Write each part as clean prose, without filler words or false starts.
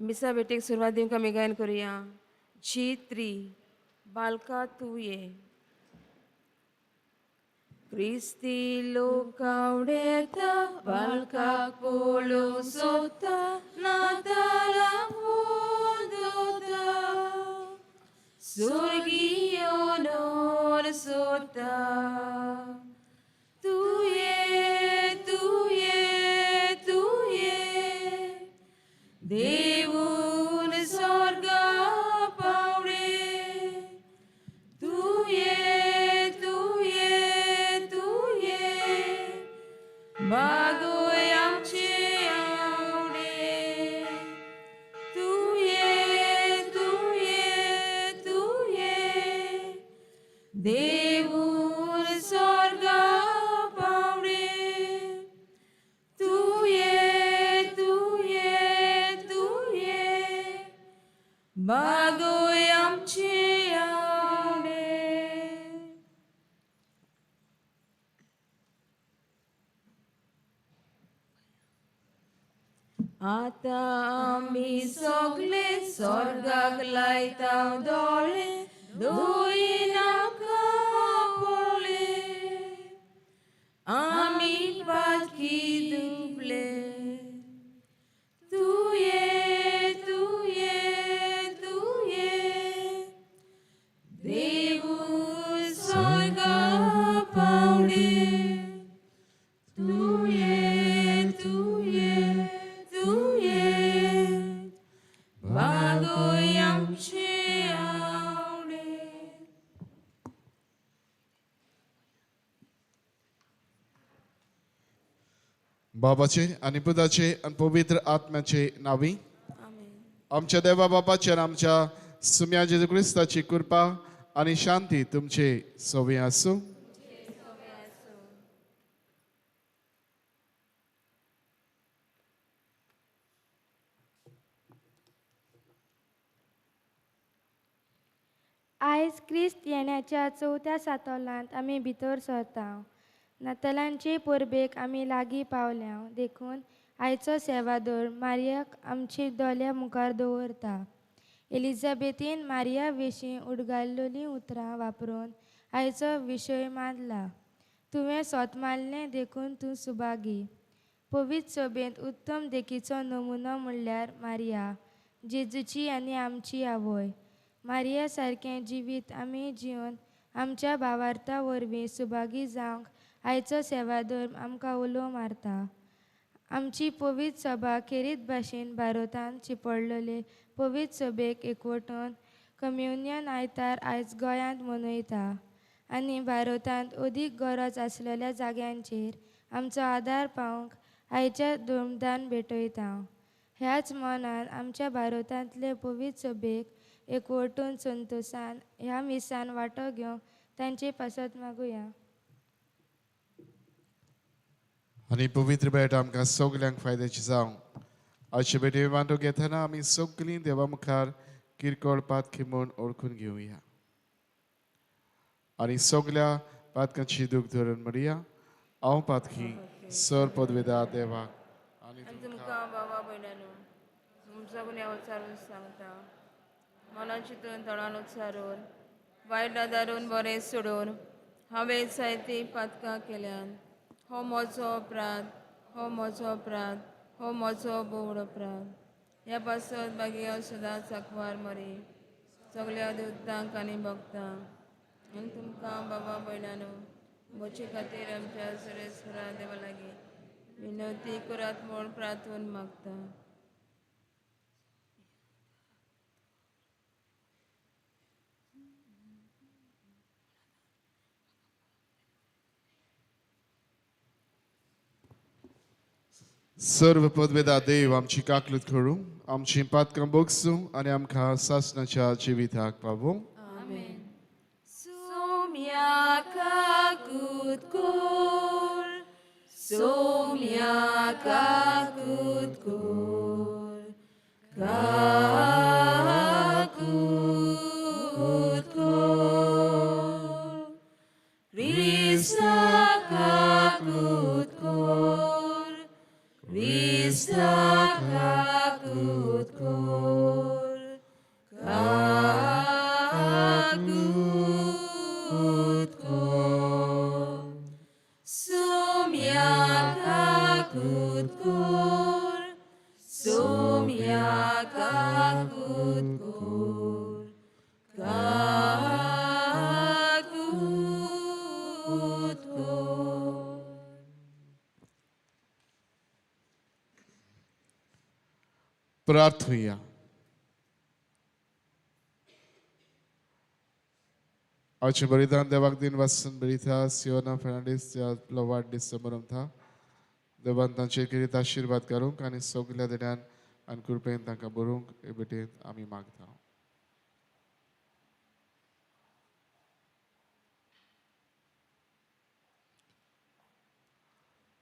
मिसा बेटेक सुरवात दिवंक आमी गायन करुया. G3 बालका तूं ये. क्रिस्ती लोकावडेता बालकाक पळोवंक सोदता नातालाक वोंदोता स्वर्गीय नोर सोदता तूं ये तूं ये तूं ये देवून स्वर्गा पावडे तूं ये तूं ये तूं ये बागोय आमचे आवडे तूं ये तूं ये तूं ये देवून स्वर्गा पावडे तूं ये तूं ये तूं ये बागोय आमचे आवडे. आता आमी सगळे स्वर्गाक लायता दोळे दोळी नाका पळोवले आमी पालखी दुबले तूं ये तूं ये तूं ये देवूळ स्वर्गा पावडे तूं ये तूं ये तूं ये बागोय आमचे आवडे. बाबाचे आणि पुताचे आणि पवित्र आत्म्याचे नावी आमच्या देवा बापाचे आणि आमच्या सुम्या जेजू क्रिस्ताची कृपा आणि शांती तुमचे सोबी आसूं. आयज क्रिस्त येण्याच्या 4थ्या सातोलांत आमी भितर सरता. नातालांचे परबेक आमी लागीं पावल्या देखून आयचो सेवादोर मारियाक आमची दोल्या मुखार दवरता. एलिझाबेथीन मारिया विशीं उडगाल्लोलीं उतरां वापरून आयचो विशय मांडला. तुवें सोतमारलें देखून तूं सुभागी. पवित्र सभेंत उत्तम देखीचो नमुनो म्हणल्यार मारिया जेजूची आनी आमची आवय. मारिया सारकें जिवीत आमी जिवन आमच्या भावार्था वरवीं सुभागी जावंक आयचो सेवादोर आमकां उलो मारता. आमची पवित्र सभा खेरीत भाशेन भारतांत चिपडलेले पवित्र सभेक एकवटून कम्युनियन आयतार आयज गोंयांत मनयता आनी भारतांत अदीक गरज आसलेल्या जाग्यांचेर आमचो आदार पावंक आयच्या धुमदान भेटयता. ह्याच मनान आमच्या भारतांतले पवित्र सभेक एकवटून संतोशान ह्या मिसान वांटो घेवंक तांचे पासत मागुया. आणि पवित्र भेट आमकां सगल्यांक फायद्याची जावं. आजचे भेटे वांटो घेतना आमी सगळीं देवा मुखार किरकोळ पातखी म्हूण ओळखून घेवया आनी सगल्या पातकांची दूख धरून म्हणया. हांव पातखी सर पदवेदार देवाक आनी तुमकां बाबा भयणानो तुमचो गुन्यांव उच्चारून सांगता. मनान चिंतून तोंडान उच्चारून वायट दारून बरें सोडून हांवें जायतीं पातकां केल्यान. हो म्हजो अपराध हो म्हजो अपराध हो म्हजो बोवड अपराध. ह्या पासत मागीर हांव सदांच आंकवार मरी सगल्या देवतांक आनी भक्तांक आनी तुमकां बाबा भयणानो म्हजे खातीर आमच्या सुरेश्वरा देवा लागीं विनवती करात म्हूण प्रार्थून मागता. सर्व पदवेदार देव आमची काकलूत करूं आमची पातकां बोगसूं आनी आमकां सासणाच्या जिविताक पावूं. सोम्या काकूत कोर सोम्या काकूत कोर काकूत कोर क्रिस्ता काकूत कोर क्रिस्ता काकूत कोर प्रार्थूया. आजचे बलिदान देवाक दिन वाचून बरिता सियोना फेर्नांडीस आपलो वाडदीस समारंभ था. देवान तांचे किरीत आशीर्वाद करूंक आनी सगल्या देण्यान आनी कृपेन तांकां बरोवंक हे भेटेन आमी मागता.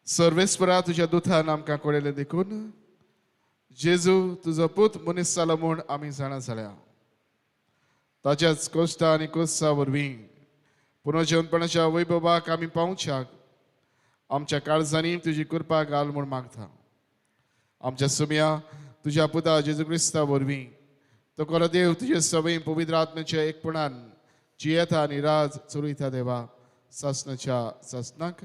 सर्वेस्परा तुझ्या दुतान आमकां कळयलें देखून जेजू तुजो पूत मनीस जालो म्हूण आमी जाणा जाल्या. ताच्याच कश्टां आनी कोस्सा वरवीं पुनर्जीवनपणाच्या वैभवाक आमी पावच्याक आमच्या काळजांनी तुजी कृपा घाल म्हूण मागता. आमच्या सुम्या तुज्या पुता जेजू क्रिस्ता वरवीं तो खरो देव तुजे सवयी पवित्र आत्म्याच्या एकपणान जियेता आनी राज चलयता देवा सासणाच्या सासणाक.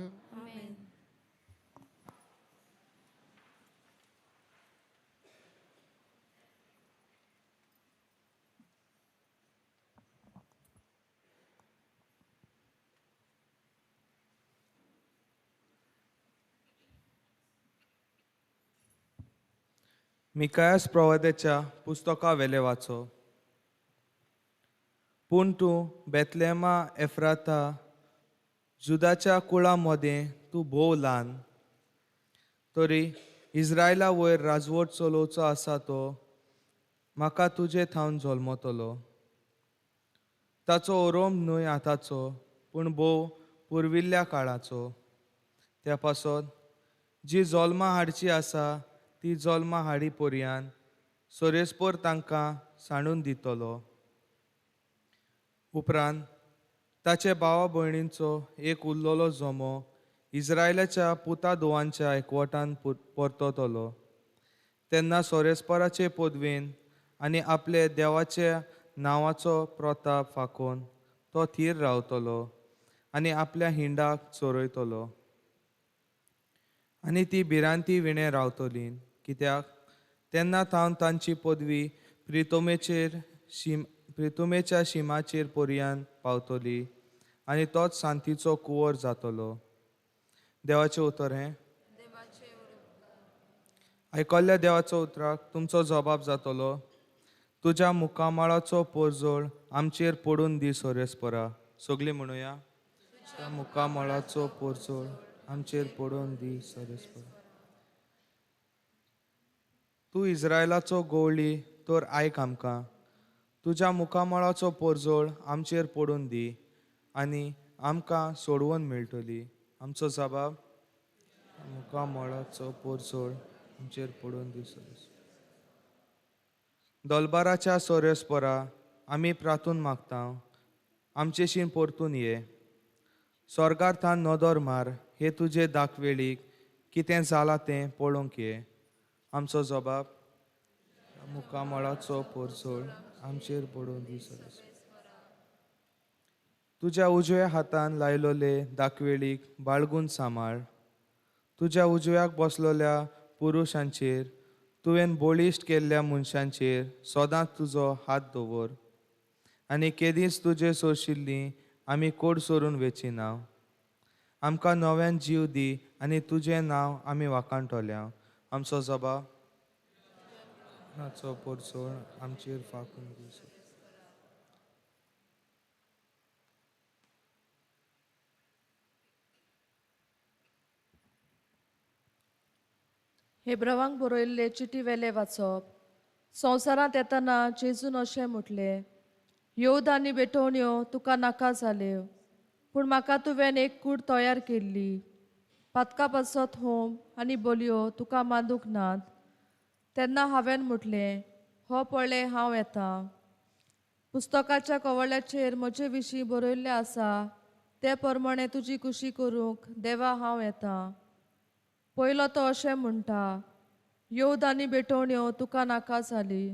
मिकायास प्रवाद्याच्या पुस्तका वेले वाचो. पूण तूं बेतलेमा एफ्राता जुदाच्या कुळा मदें तूं भोव ल्हान, तरी इस्रायला वयर राजवट चलोवचो आसा तो म्हाका तुजे थावन जल्मतलो. ताचो ओरोम न्हय आतांचो पूण भोव पुर्विल्ल्या काळाचो. त्या पासत जी जल्मा हाडची आसा ती जल्मा हाडी पर्यान सोरेस्पोर तांकां सांडून दितलो. उपरांत ताचे भावा भयणींचो एक उरलोलो जमो इस्रायलाच्या पुता दोवांच्या एकवटान परततलो. तेन्ना सोरेस्पराचे पदवेन आनी आपले देवाच्या नांवाचो प्रताप फाकोवन तो थीर रावतलो आनी आपल्या हिंडाक चोरयतलो. आनी ती भिरांती विणे रावतली, कित्याक तेन्ना थावन तांची पदवी प्रितुमेच्या शिमाचेर पर्यान पावतली आनी तोच शांतीचो कुंवर जातलो. देवाचें उतर हें. आयकल्ल्या देवाचो उतराक तुमचो जबाब जातलो. तुज्या मुखामळाचो पोरजोळ आमचेर पडून दी सोरेस्परा. सगळीं म्हणुया. तुज्या मुखामळाचो पोरजोळ आमचेर पडून दी सोरेस्परा. तूं इस्रायलाचो गवळी तर आयक आमकां. तुज्या मुखामळाचो पोरजोळ आमचेर पडून दी आनी आमकां सोडवण मेळटली. आमचो जबाब मुखामळाचो पोरजोळ आमचेर पडून दी सोरेस्परा. दोलबाराच्या सोरेस्परा आमी प्रार्थून मागता, आमचेशीं परतून ये. स्वर्गार थान नदर मार. हे तुजे दाखवेळीक कितें जालां तें पळोवंक ये. आमचो जबाब मुखामळाचो पोरजोळ आमचेर पडून दी सोरेस्परा. तुज्या उजव्या हातान लायलोले दाखवेळीक बाळगून सांबाळ. तुज्या उजव्याक बसलोल्या पुरुशांचेर तुवें बोळिश्ट केल्ल्या मनशांचेर सदांच तुजो हात दवर आनी केदींच तुजे सोरशिल्लीं आमी कोड सोरून वेचिना. आमकां नव्यान जीव दी आनी तुजें नांव आमी वाखाणटल्या. आमचो जबाब नाचो पोरजोळ आमचेर फाकून दी. हेब्रावांक बरयल्ले चिटी वेले वाचप. संवसारांत येतना जेजून अशें म्हटलें, येवद आनी बेटोवण्यो तुका नाका जाल्यो, पूण म्हाका तुवें एक कूड तयार केल्ली. पातका पासत होम आनी बोलयो तुका मांदूंक नात. तेन्ना हांवें म्हटलें, हो पळय हांव येतां. पुस्तकाच्या कवळ्याचेर म्हजे विशीं बरयल्लें आसा ते प्रमाणे तुजी कुशी करूंक देवा हांव येतां. पयलो तो अशें म्हणटा, येवद आनी बेटोवण्यो तुका नाका जाली.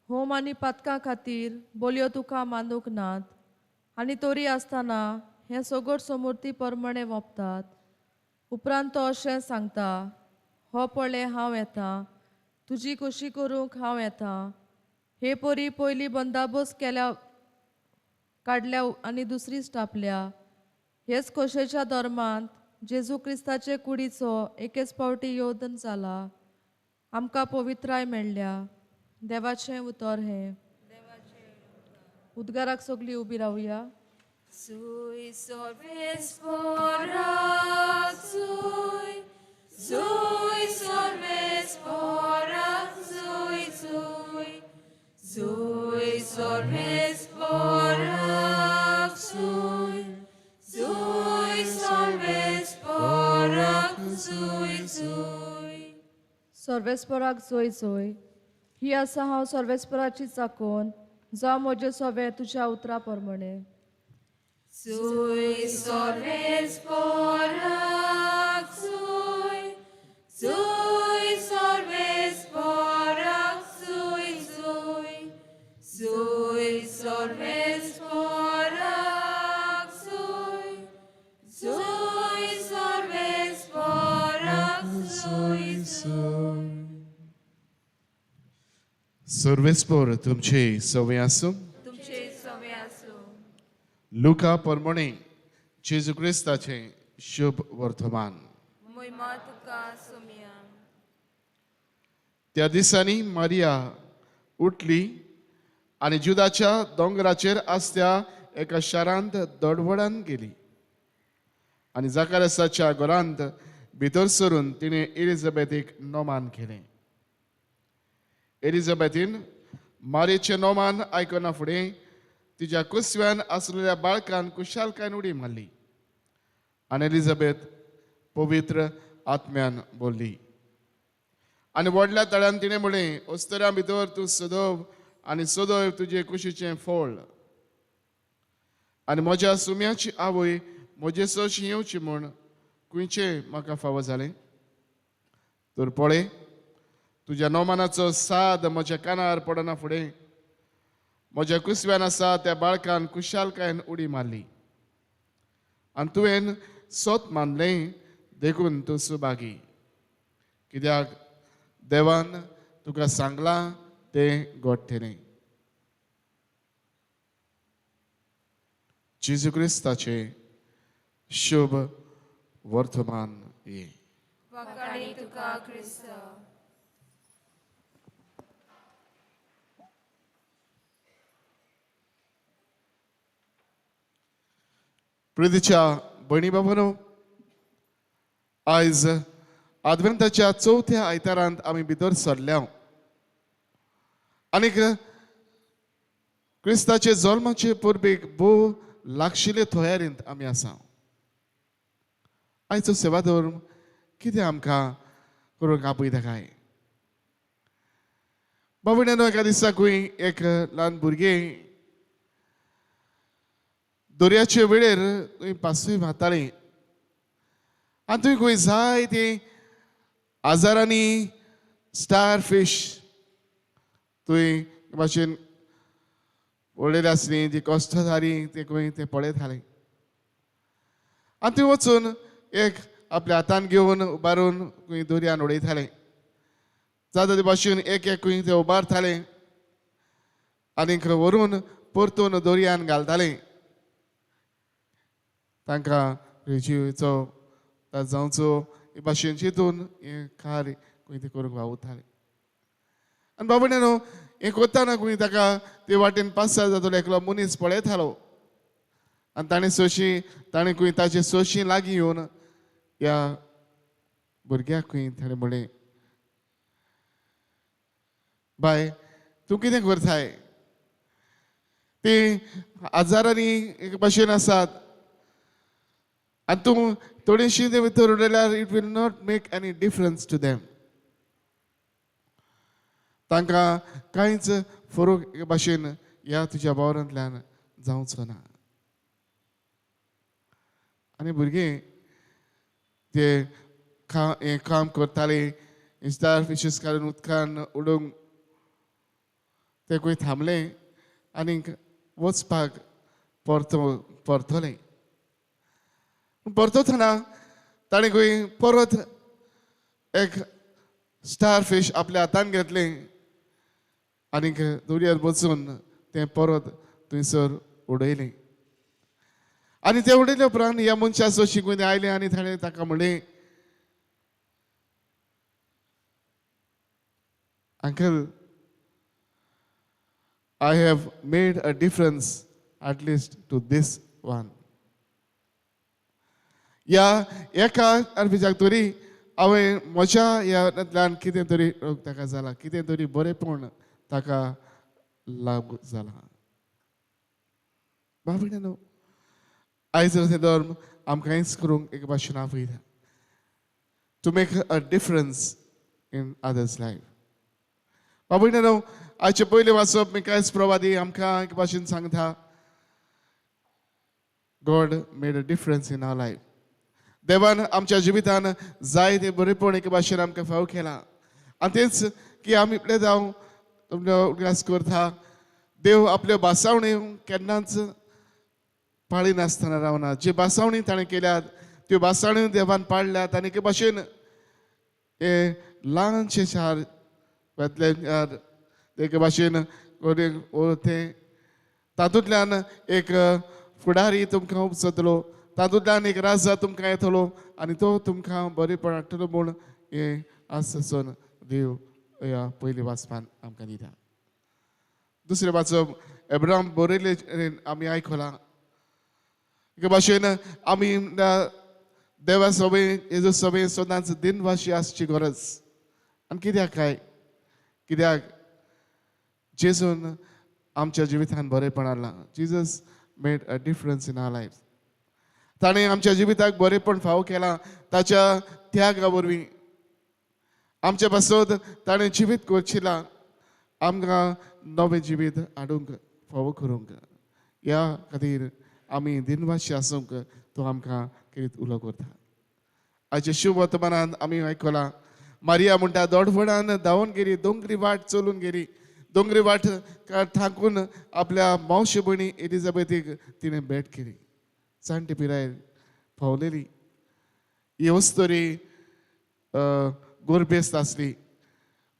होम आनी पातकां खातीर बोलयो तुका मांदूंक नात. आनी तोरी आसतना हे सगट समृद्धी प्रमाणे वोपतात. उपरांत तो अशें सांगता, हो पळय हांव येतां, तुजी कशी करूंक हांव येतां. हे पोरी पयली बंदाबस्त केल्या काडल्या आनी दुसरी स्टापल्या. हेच खोशेच्या धर्मांत जेजू क्रिस्ताचे कुडीचो एकेच फावटी योधन जाला. आमकां पवित्राय मेळ्ळ्या. देवाचें उतर हें. उद्गाराक सगळीं उबी रावया. Sui solves forak, sui solves forak, sui solves forak, sui solves forak, सर्वेस्पराक जोय जोय. ही आसा हांव सर्वेस्पराची चाकोन, जावं म्हजे सोबे तुज्या उतरा प्रमाणे. Sui solves forak, sui solves forak, sui solves forak, sui solves forak, सर्वेस्पोर तुमचे सवय आसूं. तुमचे सवे आसूं. लुका परमणे जेजू क्रिस्ताचे शुभ वर्तमान. मोहिमा तुका सुमिया. त्या दिसांनी मारिया उठली आनी जुदाच्या दोंगराचेर आसत्या एका शारांत दडवडान गेली आनी जाकारासाच्या घरांत भितर सरून तिणें एलिझाबेथीक नोमान केलें. एलिझाबेथीन मारयेचें नोमान आयकना फुडें तिच्या कुसव्यान आसलेल्या बाळकान कुशालकायेन उडी मारली आनी एलिझाबेथ पवित्र आत्म्यान बोल्ली. आनी व्हडल्या तळ्यान तिणें म्हणलें, अस्तरां भितर तूं सदव आनी सदव तुजे कुशीचें फळ. आनी म्हज्या सुम्याची आवय म्हजे सशी येवची म्हूण खंयचें म्हाका फावो जालें. तर पळय, तुज्या नोमानाचो साद म्हज्या कानार पडना फुडें म्हज्या कुसव्यान आसा त्या बाळकान कुशालकायेन उडी मारली आनी तुवें सोत मानलें, देखून तूं सुभागी, कित्याक देवान तुका सांगलां तें घडटलें. जेजू क्रिस्ताचे शुभ वर्तमान ये. वकाडी तुका क्रिस्त. प्रितीच्या भयणी बाबांनो, आयज आदवेंताच्या चवथ्या आयतारांत आमी भितर सरल्या आनीक क्रिस्ताचे जल्माचे परबेक भोव लागशिल्ले तयारेंत आमी आसा. आयचो सेवादोर कितें आमकां करूंक आपयता काय? बाबड्यानो, एका दिसाकूय एक ल्हान भुरगें दर्याचे वेळेर थंय पासूय मारतालें आनी थंय खंय जायते आजारांनी स्टार फिश थंय भाशेन पडलेली आसली, ती कश्टधारी ते खंय ते पळयताले आनी थंय वचून एक आपल्या हातान घेवन उबारून खंय दर्यान उडयताले. जाता ते भाशेन एक एक खंय ते उबारताले आनीक व्हरून परतून दर्यान घालताले. तांकां जीवचो जावचो हे भाशेन चिंतून हें कार्य खंय ते करूंक वावुरताले. आनी बाबड्यानो, हें कोत्ताना खंय ताका ते वाटेन 5-6 जातलो एकलो मनीस पळयतालो आनी ताणें खंय ताचे सोशी लागीं येवन ह्या भुरग्याक खंय ताणें म्हणलें, बाय, तूं कितें करताय? ते आजारांनी एक भाशेन आसात आनी तूं थोडीशी ते भितर उडयल्यार it will not make any difference to them. तांकां कांयच फरक हे भाशेन ह्या तुज्या वावरांतल्यान जावचो ना. आनी भुरगीं ते हें काम करताले, स्टार फिशीस काडून उदकान उडोवंक ते खंय थांबले आनीक वचपाक परतले. परततना ताणें खंय परत एक स्टार फिश आपल्या हातान घेतलें आनीक दर्यार बसून तें परत थंयसर उडयलें. आनी तें उडयले उपरांत ह्या मनशा सो शिकून आयलें आनी ताणें ताका म्हणलें, uncle, I have made a difference at least to this one. ह्या एका आरबीजाक तरी हांवें म्हज्या ह्यातल्यान कितें तरी ताका जाला, कितें तरी बरेंपण ताका लाभ जाला. बाबड्यानो, आयज धर्म आमकां हेंच करूंक एक भाशेन आपयता, to make a difference in others life. बाबड्यानो, आयचे पयले वाचप मिकायस प्रवादी आमकां एक भाशेन सांगता, God made a difference in our life. देवान आमच्या जिवितान जायते बरेपण एक भाशेन आमकां फाव केला. आनी तेच की आमी इतले जावं उगडास करता, देव आपल्यो बासावण्यो केन्नाच पाळी नासतना रावना. जी बासावणी ताणें केल्यात त्यो बासावण्यो देवान पाळल्यात आनी एके भाशेन हे ल्हानशे शार वेतल्यान एके भाशेन तें तातूंतल्यान एक फुडारी तुमकां उपसतलो, तातूंतल्यान एक राजा तुमकां येतलो आनी तो तुमकां बरेपण हाडटलो म्हूण हें आसन देव ह्या पयली वाचपान आमकां दिता. दुसरें वाचप एब्राम बरयले आमी आयकलां. एके भाशेन आमी देवा सभेन हेजो सभेन सदांच दिनवाशी आसची गरज. आनी कित्याक काय? कित्याक जेजून आमच्या जिवितान बरेपण हाडलां. Jesus made a difference in our life. ताणें आमच्या जिविताक बरेपण फावो केलां ताच्या त्यागा वरवीं. आमचे पासत ताणें जिवीत कोरचिलां आमकां नवें जिवीत हाडूंक फावो करूंक. ह्या खातीर आमी दिनवाशी आसूंक तो आमकां कितें उलो करता. आयचे शुभ वर्तमानांत आमी आयकलां, मारिया म्हणटा दोडवडान धांवून गेली, दोंगरी वाट चलून गेली. दोंगरी वाट थांकून आपल्या मावशे भयणी एलिझाबेथीक तिणें भेट केली. जाणटी पिरायेर पावलेली. ही वस्तोरी गोरबेस्त आसली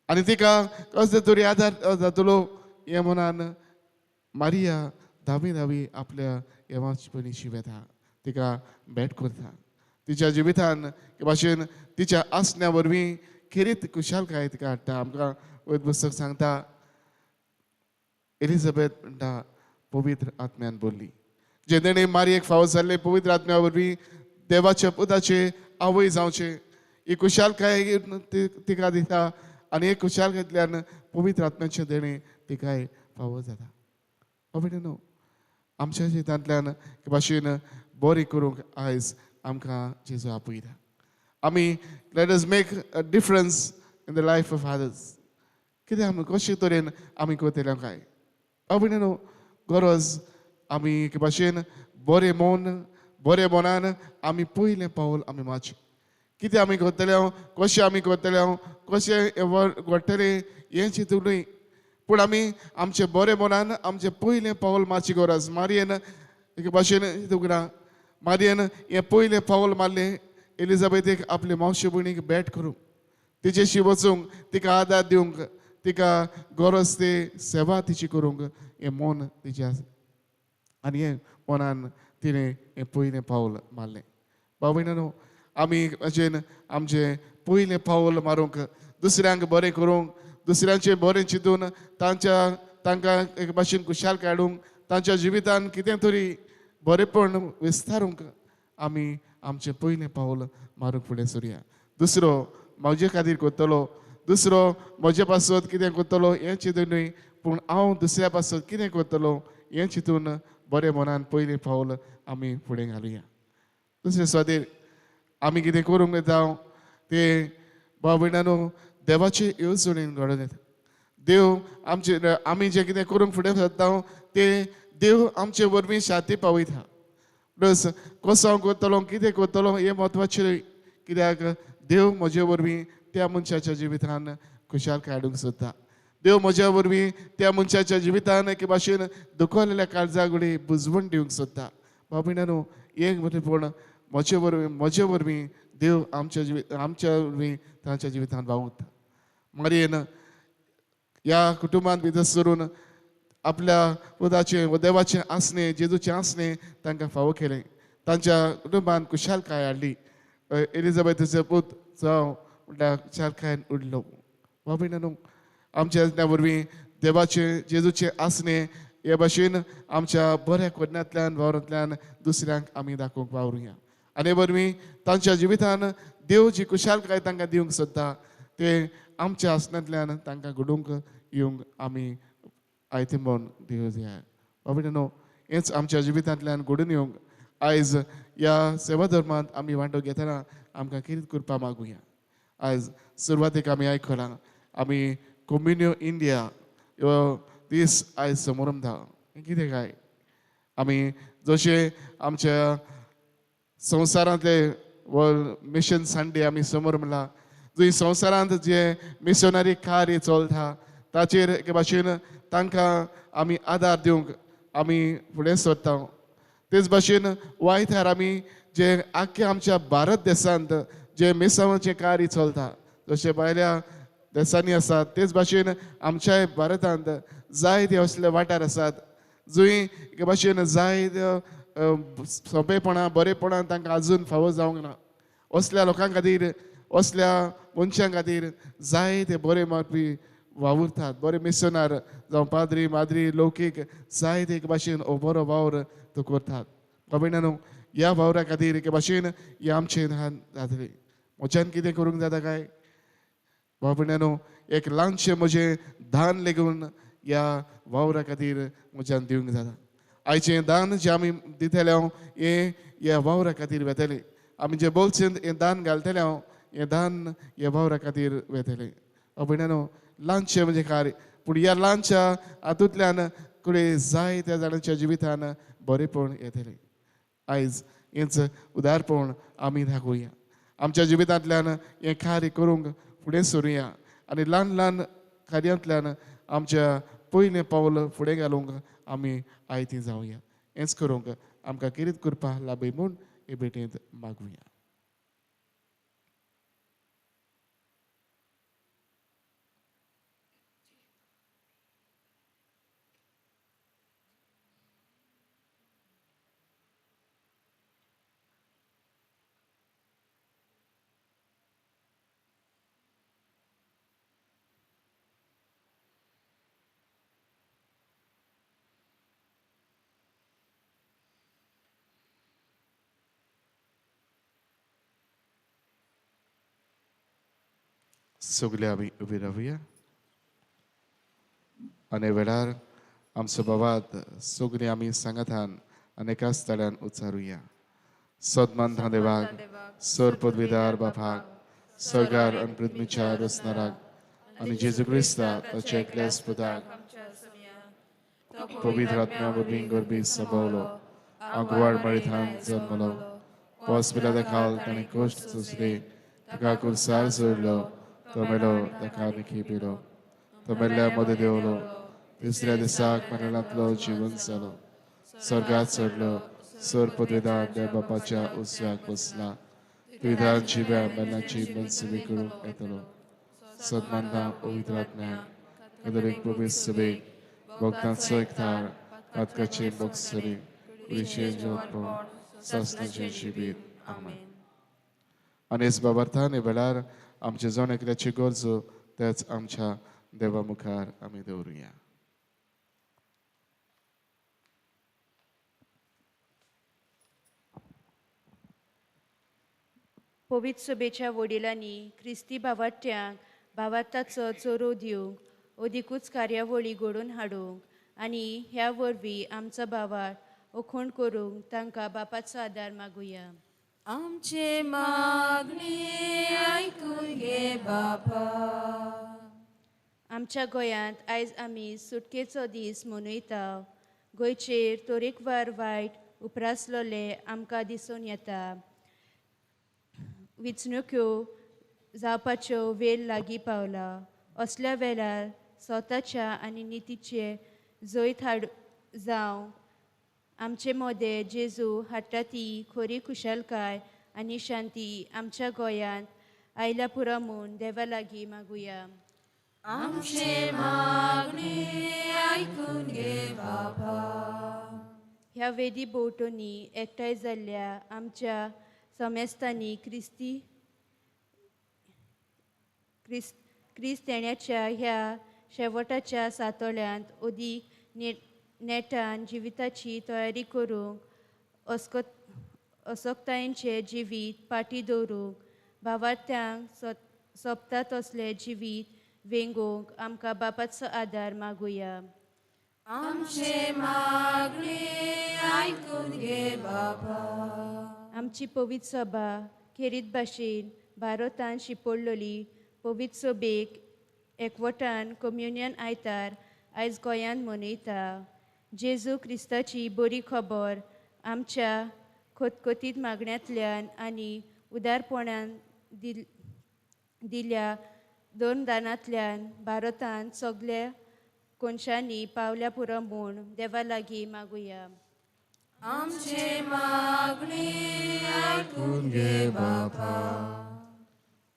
आनी तिका कसले तरी आदार जातलो हे मनान मारिया धावी आपल्या ह्या मावशे भयणीशी वेता, तिका भेट करता. तिच्या जिवितान हे भाशेन तिच्या आसण्या वरवीं खिरीत खुशालकाय तिका हाडटा. आमकां वैद पुस्तक सांगता, एलिझाबेथ म्हणटा पवित्र आत्म्यान बोल्ली. जे तेणें मारयेक फावो जाल्ले पवित्र आत्म्या वरवीं देवाच्या पुताचे आवय जावचे ही खुशालकाय तिका दिता आनी हे खुशालकायेंतल्यान पवित्र आत्म्याचे देणे तिकाय फावो जाता. न्हू, आमच्या जिवितांतल्यान हे भाशेन बरें करूंक आयज आमकां जेजू आपयता. आमी let us make a difference in the life of others. कितें आमी कशे तरेन आमी करतले काय? न्हू, गरज आमी एके भाशेन बरें मनान आमी पयलें पावल आमी मारचें. कितें आमी करतले, कशें आमी करतले, कशें घडटलें हें चिंतून न्हय, पूण आमी आमचें बरें मनान आमचें पयलें पावल मारची गरज. मारयेन एके भाशेन उगडा, मारयेन हें पयलें पावल मारलें एलिझाबेथीक आपले मावशे भयणीक भेट करूंक, तिचेशी वचूंक, तिका आदार दिवंक, तिका गरज ते सेवा तिची करूंक हें मन तिचें आसा. आनी हें मनान तिणें हें पयलें पावल मारलें. बाबयणानो, आमी अशें आमचें पयलें पावल मारूंक, दुसऱ्यांक बरें करूंक, दुसऱ्यांचें बरें चिंतून तांकां एक भाशेन खुशाल काडूंक, तांच्या जिवितान कितें तरी बरेंपण विस्तारूंक आमी आमचें पयलें पावल मारूंक फुडें सरुया. दुसरो म्हजे खातीर करतलो, दुसरो म्हजे पासत कितें करतलो हें चिंतून न्हय, पूण हांव दुसऱ्या पासत कितें करतलो हें चिंतून बरें मनान पयलें पावल आमी फुडें घालुया. दुसरे सुवातेर आमी कितें करूंक येता तें भाव-भयणांनो देवाचे येवजणेन घडोवन येता. देव आमी जें कितें करूंक फुडें सरता तें देव आमचे वरवीं शांती पावयता. प्लस कसो हांव करतलो, कितें करतलो हें म्हत्वाचें न्हय, कित्याक देव म्हजे वरवीं त्या मनशाच्या जिवितान खुशालकाय हाडूंक सोदता. देव म्हज्या वरवीं त्या मनशाच्या जिवितान एके भाशेन दुखवलेल्या काळजाक बुजवण दिवंक सोदता. भाव-भयणांनो, हें बरेंपण म्हजे वरवीं देव आमच्या वरवीं तांच्या जिवितांत वावूरता मारयेन ह्या कुटुंबांत भितर सरून आपल्या उदाचे व देवाचे आसने जेजूचे आसने तांकां फावो केले तांच्या कुटुंबान खुशालकाय हाडली एलिझाबेथीचो पूत जावं म्हणल्यार खुशालकायेन उरलो वा न्हू आमच्या यत्ना वरवीं देवाचे जेजूचे आसने हे भाशेन आमच्या बऱ्या कोन्यांतल्यान वावरांतल्यान दुसऱ्यांक आमी दाखोवंक वावरुया आनी वरवीं तांच्या जिवितान देव जी खुशालकाय तांकां दिवंक सोदता ते आमच्या आसनांतल्यान तांकां घडोवंक येवंक आमी आयतींबोन दिवया बाबा न्हू हेंच आमच्या जिवितांतल्यान घडून येवंक आयज ह्या सेवा धर्मांत आमी वांटो घेतना आमकां कितें करपा मागुया आयज सुरवातेक आमी आयकलां आमी कम्युन्यो इंडिया ह्यो दीस आयज समारंभा कितें काय आमी जशें आमच्या संवसारांतले मिशन संडे आमी समोर म्हणला जंय संवसारांत जे मिशनरी कार्य चलता ताचेर एके भाशेन तांकां आमी आदार दिवंक आमी फुडें सरता तेच भाशेन वायथार आमी जे आख्या आमच्या भारत देशांत जे मिसवांचें कार्य चलता जशें भायल्या देशांनी आसात तेच भाशेन आमच्या भारतांत जायते असले वाठार आसात जंय एके भाशेन जायत्यो सोंपेपणां बरेपणां तांकां आजून फावो जावंक ना असल्या लोकां खातीर असल्या मनशां खातीर जायते बरे मारपी वावुरतात बरे मिशनार जावं पाद्री माद्री लौकीक जायते एक भाशेन हो बरो वावर तो करतात बाबा ह्या वावरा खातीर एके भाशेन हे आमचें ल्हान जातलें म्हज्यान कितें करूंक जाता काय बाबा एक ल्हानशें म्हजें दान लेगून ह्या वावरा खातीर म्हज्यान दिवंक जाता आयचें दान जें आमी दितले हांव हें ह्या वावरा खातीर वेतलें आमी जे बोल्सींत हें दान घालतले हांव हें दान ह्या वावरा खातीर वेतलें बाबा ल्हानशें म्हणजे कार्य पूण ह्या ल्हानशा हातूंतल्यान फुडें जायत्या जाणांच्या जिवितान बरेपण येतलें आयज हेंच उदारपण आमी दाखोवया आमच्या जिवितांतल्यान हें कार्य करूंक फुडें सरुया आनी ल्हान ल्हान कार्यांतल्यान आमच्या पयलें पावल फुडें घालूंक आमी आयतीं जावया हेंच करूंक आमकां कितें करपा लाबय म्हूण हे भेटेंत मागुया सगळे आमी उबी रावया आनी वेळार आमचो बोवाद सगळीं आमी सांगातान आनी एका स्थळान उच्चारुया सदमान धा देवाक सर पदवीदार बापाक सरकार आनी पृथ्वीच्या रचनाराक आनी जेजू क्रिस्ता ताचे एकल्याच पुताक पवित्र आत्म्या वरवीं गरबी सबवलो आगवाड मळिथान जल्मलो पोस पिलादा खाल ताणें कश्ट सोंसले ताका कुरसार जोडलो तो मेलो ताका निखी पिलो तो मेल्ल्या मदें देंवलो तिसऱ्या दिसाक मरणांतलो जिवन जालो स्वर्गात चडलो सर पदवीदार देव बापाच्या उजव्याक बसला तुयदान जिव्या मेल्ल्याची मनसुबी करूंक येतलो सदमानदा पवित्र आत्म्याक कदरीक पवित्र सभेक भक्तांचो एकठार पातकाचे बोगसरी उरिशें जोडपण सासणाचें शिबीर आमेन आनी ह्या बाबार्थान हे वेळार आमचे जण एकल्याची गरजो तेच आमच्या देवा मुखार आमी दवरुया पवित्र सभेच्या वडिलांनी क्रिस्ती भावार्थ्यांक भावार्थाचो चोरो दिवंक अदिकूच कार्यावळी घडोवन हाडूंक आनी ह्या वरवीं आमचो भावार्थ अखंड करूंक तांकां बापाचो आदार मागुया आमचे मागणी आयकून घे बापा आमच्या गोंयांत आयज आमी सुटकेचो दीस मनयता गोंयचेर तरेकवार वायट उप्रासलोले आमकां दिसून येता विचणुक्यो जावपाच्यो वेळ लागीं पावला असल्या वेळार स्वताच्या आनी नितीचे जैत जावं आमचे मोदे जेजू हाडटा ती खरी खुशालकाय आनी शांती आमच्या गोंयांत आयल्या पुरो म्हूण देवा लागीं मागुया. ह्या वेदी भोंवतणी एकठांय जाल्ल्या आमच्या समेस्तांनी क्रिस्तेण्याच्या ह्या शेवटाच्या सातोळ्यांत अदीक नेटान जिविताची तयारी करूंक असोक्तायेंचें जिवीत पाटी दवरूंक भावार्थ्यांक सोंपता तसलें जिवीत वेंगूंक आमकां बापाचो आदार मागुया. आमची पवित्र सभा खेरीत भाशेन भारतान शिपडलेली पवित्र सभेक एकवटान कम्युनियन आयतार आयज गोंयांत मनयता. जेजू क्रिस्ताची बरी खबर आमच्या खतखतीत मागण्यांतल्यान आनी उदारपणान दिल्या दोन दानांतल्यान भारतांत सगल्या कोनशांनी पावल्या पुरो म्हूण देवा लागीं मागुया.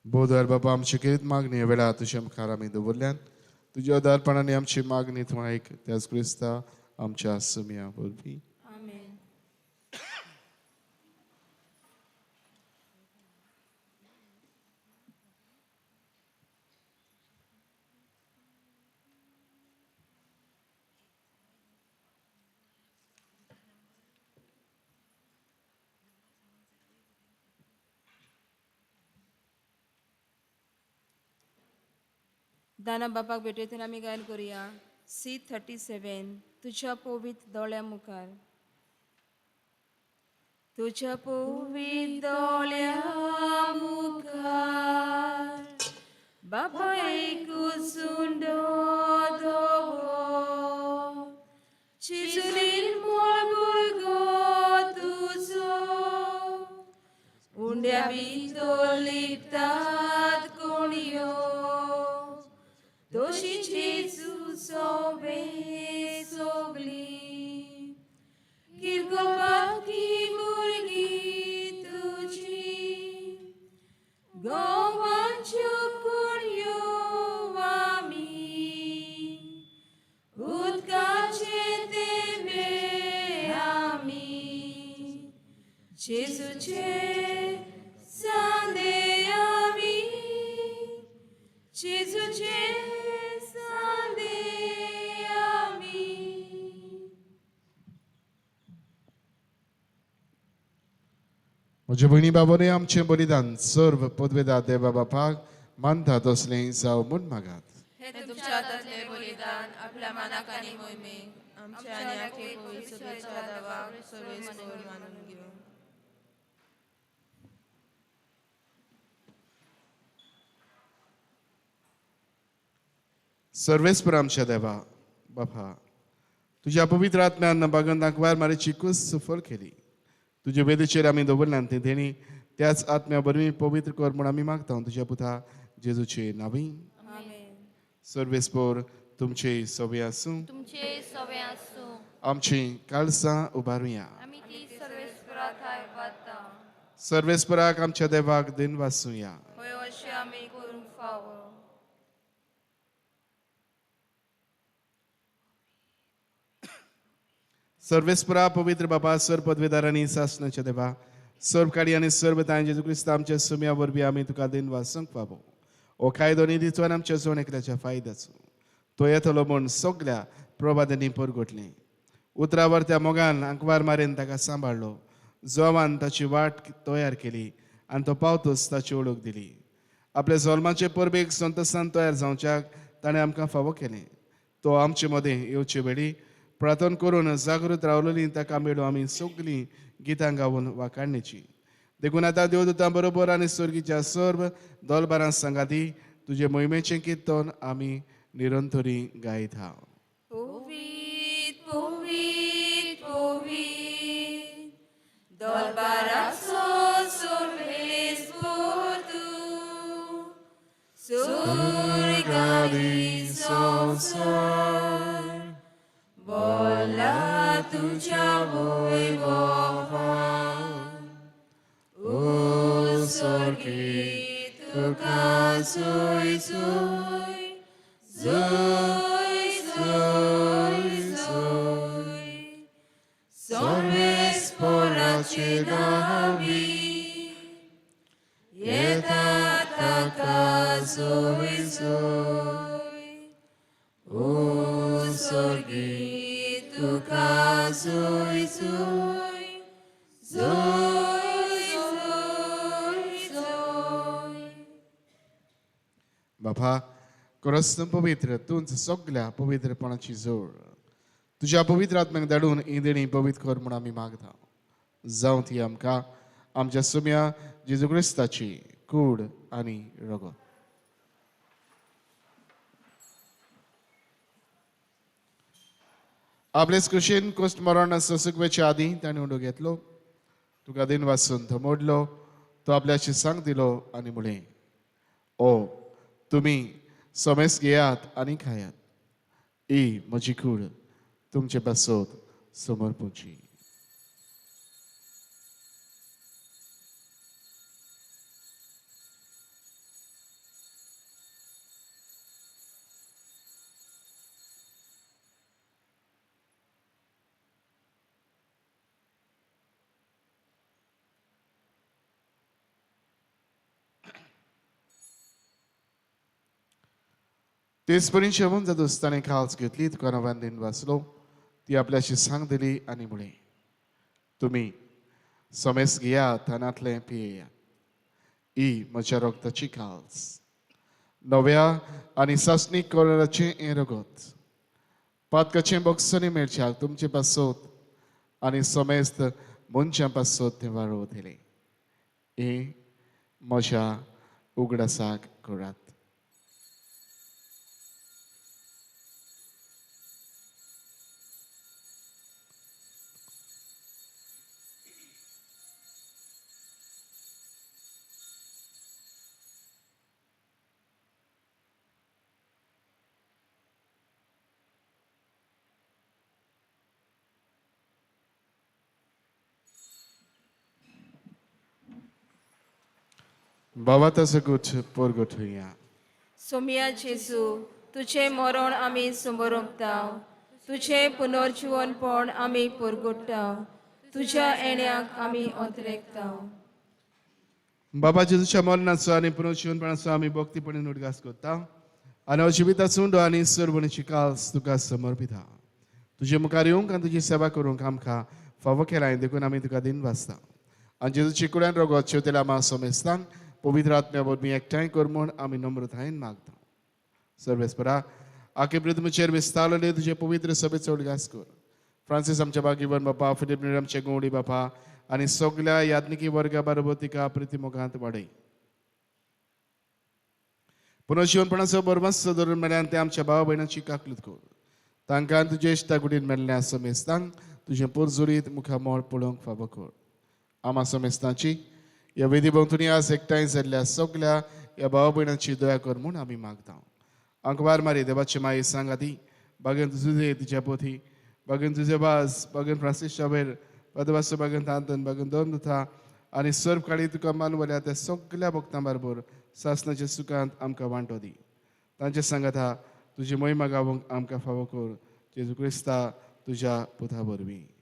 बोधार बाबा आमची किरीत मागणी वेळा तुझ्या मुखार आमी दवरल्यान तुज्या उदारपणाने आमची मागणी तूं आयक. त्याच क्रिस्ता आमच्या सुमया वरवीं. आमेन. दाना बापाक भेटयतून आमी गायन करुया. C37 तुझ्या पवित्र दोळ्या मुखार. तुझ्या पवित्र दोळ्या मुखार बापा एकूच सुंडो धवो चिजुलील मोळगो तुझो उंड्या भितर लिपतात कोणयो दोशी जेजू सोबे सोगली किरकोपाकी मुर्गी तुझी गोवांच्यो कोणयो आमी उदकाचे तेंबे आमी जेजूचे सांदे आमी जेजूचे म्हज्या भयणी बाबोरे आमचें बलिदान सर्व पदवेदार देवा बापाक मानता तसलें जावं म्हूण मागात. हे तुमच्या हातांतले बलिदान आपल्या मानाक आनी मोहिमेक आमच्या आनी आखे पवित्रतेच्या देवाक सर्वेस्वर मानून घेवं. सर्वेस्पर आमच्या देवा बापा तुज्या पवित्र आत्म्यान बागन दाखवार मारेची कुस सफल केली. तुजे वेदेचेर आमी दवरल्यान ते तेणी त्याच आत्म्या बरवीं पवित्र कर म्हूण आमी मागता तुज्या पुता जेजूचे नांवी. आमेन. सर्वेस्पर तुमचे सवे आसूं. तुमचे सवे आसूं. आमची काळसां उबारुया. आमी ती सर्वेस्पराक वाडटा. सर्वेस्पराक आमच्या देवाक दिन वासूया. होय अशें आमी करूंक फावो. सर्वेस्परा पवित्र बापा सर्व पदवेदारांनी सासणाच्या देवा सर्व काळी आनी सर्व तांचे जेजू क्रिस्त आमच्या सुम्या वरवीं आमी तुका दिन वासूंक पावो. हो कायदो निधीचो आनी आमच्या सोण एकल्याच्या फायद्याचो तो येतलो म्हूण सगल्या प्रभादांनी परगटलें. उतरावर त्या मोगान आंकवार मारेन ताका सांबाळलो. जोवान ताची वाट तयार केली आनी तो पावतोच ताची ओळख दिली. आपल्या जल्माचे परबेक संतोसान तयार जावच्याक ताणें आमकां फावो केलें. तो आमचे मदें येवचे वेळी प्रार्थना करून जागृत रावलेली ताका मेळो आमी सगलीं गितां गावून वाकाडणेची. देखून आतां देवदूतां बरोबर आनी स्वर्गीच्या सर्व दोलबारां सांगाती तुजे मोहिमेचें किर्तन आमी निरंतरी गायत हा. पवित्र पवित्र पवित्र दरबाराचो सर्वेस्पर तूं सुरगारी संवसार बोला तुझ्या वैभवान तुका जोय जोय जोय जोय जोय सर्वेस्पराचे नावी येता ताका जोय जोय ओ स्वर्गी तुका जोय जोय जोय जोय जोय बापा कोरस्तम पवित्र तुंच सगळ्या पवित्रपणाची जोड तुझ्या पवित्र आत्म्याक धाडून ही देणी पवित्र कर म्हूण आमी मागता जावं ती आमकां आमच्या सुम्या जेजू क्रिस्ताची कूड आनी रगत आपलेच कुशीन कुस्ट मरण ससुकवेच्या आदी ताणें उडो घेतलो तुका दिन वाचून तो मोडलो तो आपल्याची सांग दिलो आनी म्हळें ओ तुमी सोमेस घेयात आनी खायात ही म्हजी कूड तुमचे बसोत समोर पुची तेचपणी जेवण जातूच ताणें खास घेतली तुका नव्यान दिन वाचलो ती आपल्याची सांग दिली आनी म्हळें तुमी सोमेस घेयात आनातलें पियेयात ही म्हज्या रगताची खास नव्या आनी सासणीक कलराचें हें रगत पातकाचें बॉक्सांनी मेळच्याक तुमचे पासोत आनी सोमेस्त मनशां पासोत तें वाडोवतलें हे म्हज्या उगडासाक करात बाबा सगूच पोरगोठुया सोमिया जेजू तुझे मरण आमी समोरता तुझे पुनर्जीवनपण आमी परगोडटा तुझ्या येण्याक आमी अंतरेकता बाबा जेजूच्या मरणाचो आनी पुनर्जीवनपणाचो आमी भक्तीपणीन उडगास करता आनी जिविताचो उंडो आनी सरवणीची काल्स तुका समर्पिता तुजे मुखार येवंक आनी तुजी सेवा करूंक आमकां फावो केलाय देखून आमी तुका दिन वाचता आनी जेजूची कुड्यान रगत शेवतेल्या आमा सोमेस्तान पवित्र आत्म्या वरवीं एकठांय कर म्हूण आमी नम्रतायेन मागता सर्वेस्परा आखे पृथ्वीचेर विस्तारलेले तुजे पवित्र सभेचो उडगास कर फ्रांसीस आमच्या बागीवन बापा फिलिप आमचे गोवडी बापा आनी सगळ्या याज्ञिकी वर्गा बरोबर तिका प्रितीमोगांत वाडय पुनर्जीवनपणाचो बरमस्त धरून मेळ्यान ते आमच्या भावा भयणांची काकलूत कर तांकां तुजे इश्टा कुडीन मेळ्ळ्या समेस्तांक तुजें पुरजुरीत मुखामोळ पळोवंक फावो कर आमा समेस्तांची ह्या वेदी भोंवतणी आज एकठांय जाल्ल्या सगळ्या ह्या भावा भयणांची दया कर म्हूण आमी मागता अंकवार मारी देवाचे माये सांगाती बागेन तुझे तिच्या पोथी बागेन तुझे बाज बागेन फ्रांसीस शाबेर पदवास बागेन तांतन बागेन दोन दुथा आनी सर्व काळी तुका मानवल्या त्या सगळ्या भक्तां बरोबर सासणाच्या सुखांत आमकां वांटो दी तांचे सांगात हा तुजी महिमा गावूंक आमकां फावो कर जेजू क्रिस्ता तुज्या पुता वरवीं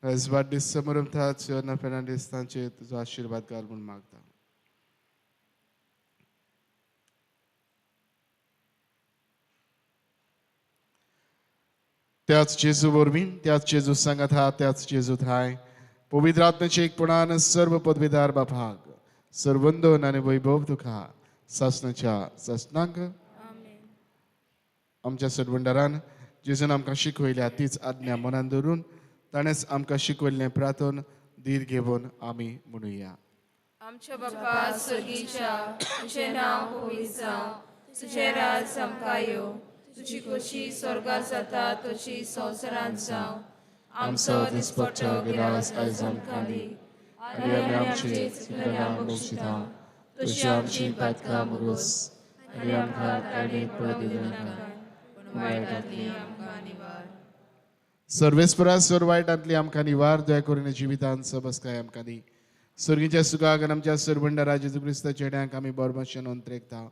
आज वाडदीस समारंभात शोना फेर्नांडीस तांचे तुजो आशिर्वाद घाल म्हूण मागता त्याच जेजू वरवीं त्याच जेजू सांगात हा त्याच जेजू थाय पवित्र आत्म्याचे एकपणान सर्व पदवीदार बापाक सर्वंदन आनी वैभव तुका सासणाच्या सासणांक आमच्या सडवंडारान जेजून आमकां शिकवयल्या तीच आज्ञा मनान धरून ताणेंच आमकां शिकवयल्लें प्रार्थन धीर घेवन आमी म्हणुया आमच्या बापा स्वर्गीच्या तुझें नांव पवित्र जावं तुझें राज आमकां येवं तुजी खोशी स्वर्गात जाता तशी संवसारांत जावं आमचो दिसपट्टो गिरास आयज आमकां दी आनी आमी आमची चुकलेल्या बक्षिता तशी आमची पातकां मुगोस आनी आमकां काडीत पडूं दिवं नाका पूण वायटांतली आमकां निवार सर्वेस्परा सर्व वायटांतली आमकां निवार दया करून जिवितांत सबसकाय आमकां दी सुर्गीच्या सुखाक आनी आमच्या सुरभंडारा जेजू क्रिस्ता चेड्यांक आमी बरोबरशें नोंदरेकता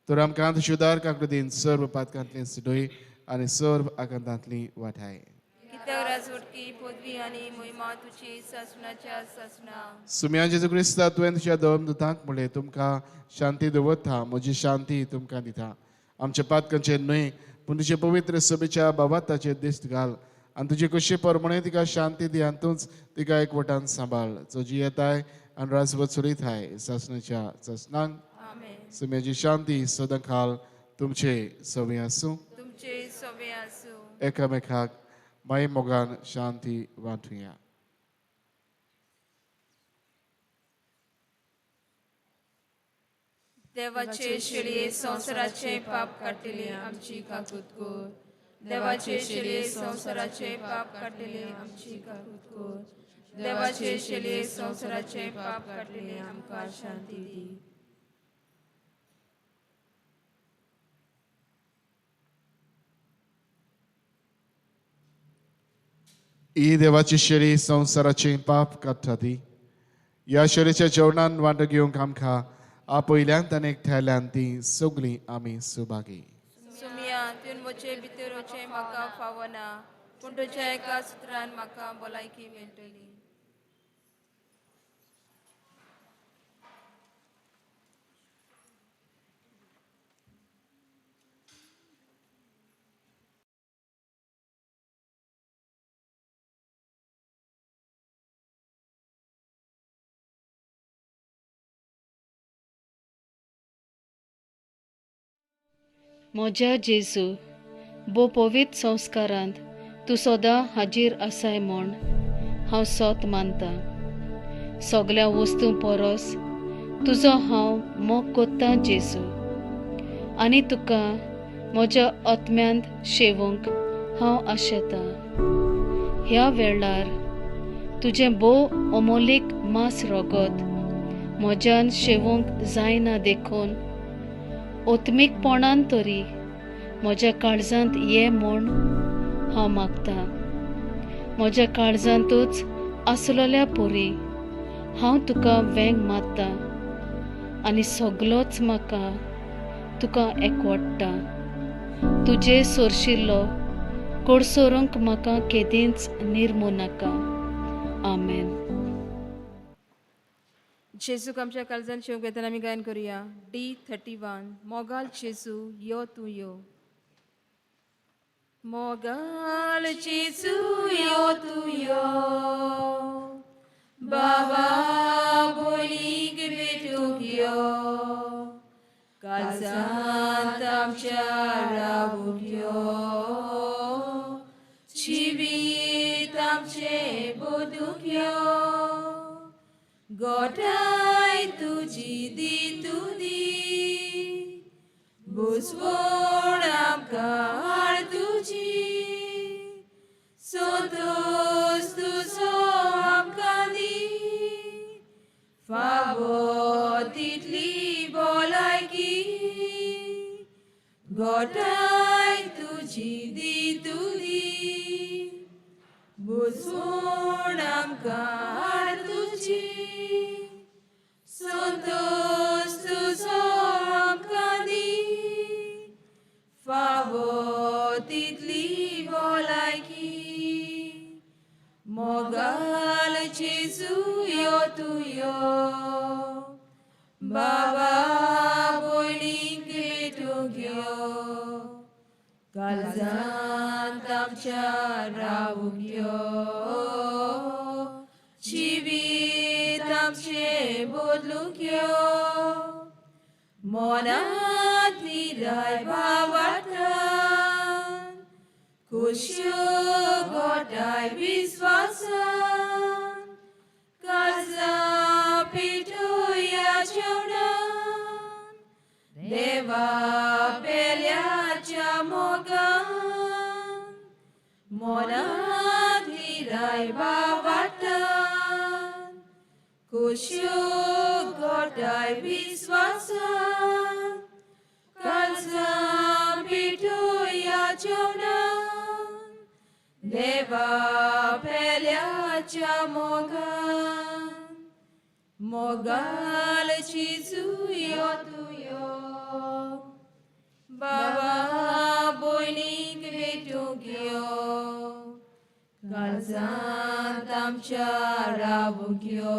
तर आमकां शुदार काकृतीन सर्व पातकांतली सुडोय आनी सर्व आकांतांतली वाठाय कित्याक राजवटकी पदवी आनी मोहिमा तुजी ससनाच्या ससना सुम्या जेजू क्रिस्ता तुवें तुज्या दोन दुतांक म्हणलें तुमकां शांती दवरता म्हजी शांती तुमकां दिता आमच्या पातकांचेर न्हय पूण तुजे पवित्र सभेच्या बाबाताचेर दिश्ट घाल आनी तुजे कशे परमणे तिका शांती दी आनी तूंच तिका एकवटान सांबाळ चोजी येताय आनी राजवट चलयताय ससनाच्या ससनांक आमेन सुम्याची शांती सदां खाल तुमचे सवय आसूं तुमचे सवे आसूं एकामेकाक माय मोगान शांती वांटुया देवाचे शेळये संसाराचे पाप काटिले आमची काकूत कोर देवाचे शेळये संसाराचे पाप काटिले आमची काकूत कोर देवाचे शेळये संसाराचे पाप काटिले आमकां शांती दी ही देवाची शेळी संसाराचे पाप काडटा ती ह्या शेळीच्या जेवणान वांटो घेवंक आमकां आपयल्यांत आनी एकठांयल्यान ती सगळीं आमी सुभागी सुमिया तुवें म्हजे भितर वचें म्हाका फावना पूण तुज्या एका सुत्रान म्हाका भलायकी मेळटली म्हज्या जेजू बो पवित्र संस्कारांत तूं सदां हाजीर आसाय म्हूण हांव सोत मानतां सगळ्या वस्तू परस तुजो हांव मोग कोत्तां जेजू आनी तुका म्हज्या आत्म्यांत शेवूंक हांव आशेतां ह्या वेळार तुजें भोव अमोलीक मास रोगत म्हज्यान शेवूंक जायना देखून ओत्मीकपणान तरी म्हज्या काळजांत ये म्हूण हांव मागतां म्हज्या काळजांतूच आसलोल्या पोरी हांव तुका वेंग मारतां आनी सगलोच म्हाका तुका एकवडटा तुजे सोरशिल्लो कोडसोरूंक म्हाका केदींच निर्मू नाका आमेन जेजूक आमच्या काळजान शेव घेतना आमी गायन करुया D31 मोगाल जेजू यो तूं यो मोगाल जेजू यो तूं यो बाबा बोलीक भेटूक यो काळजांत आमच्या रावूक यो जिवीत आमचे बोदूक यो गोठाय तुजी दी तू दी बुसवण आमकां हाड तुजी सोदोस तुजो आमकां दी फावो तितली भलायकी गोठाय तुजी दी तू दी बुसवण आमकां हाड तुजी संतोष तुजो आमकां दी फावो तितली भलायकी मोगाल जेजू यो तूं यो बाबा बोलीक भेटूंक यो काळजांत आमच्या रावूंक यो जिवीत आमचे बोदलूंक यो मोनांत निराय भावार्थान खुश्यो गोठाय विस्वासान काळजां पेटोया जेवणान देवा पेल्याच्या मोगान मोनांत निराय भावार्थान खुश्यो गोठाय विस्वासान काळजां पेटोया जेवणान देवा पेल्याच्या मोगान मोगाल चिजू यो तुयो बाबा बोयनीक भेटूंक यो काळजांत आमच्या रावूंक यो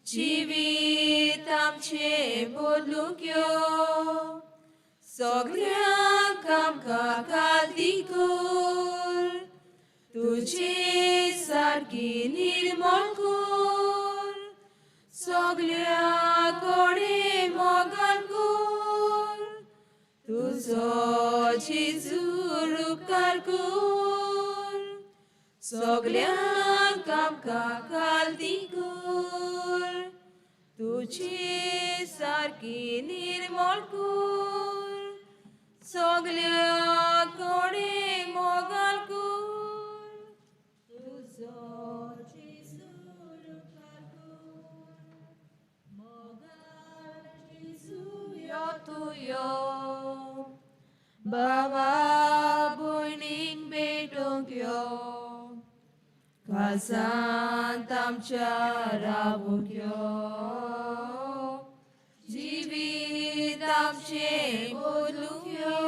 जिवीत आमचे बदलूंक यो सगळ्यांक आमकां काती कर तुझे सारकी निर्मळ कर सगळ्या कोणे मोगान कर तुझो जेजू उपकार कर सगळ्यांक आमकां काती कर तुझे सारकी निर्मळ कर सगळ्या कोणे मोगान कर तुझो जेजू उपकार कर मोगान जेजू यो तुयो बाबा भयणीक भेटूंक यो काळजांत आमच्या रावूंक यो जिवीत आमचे बदलूंक यो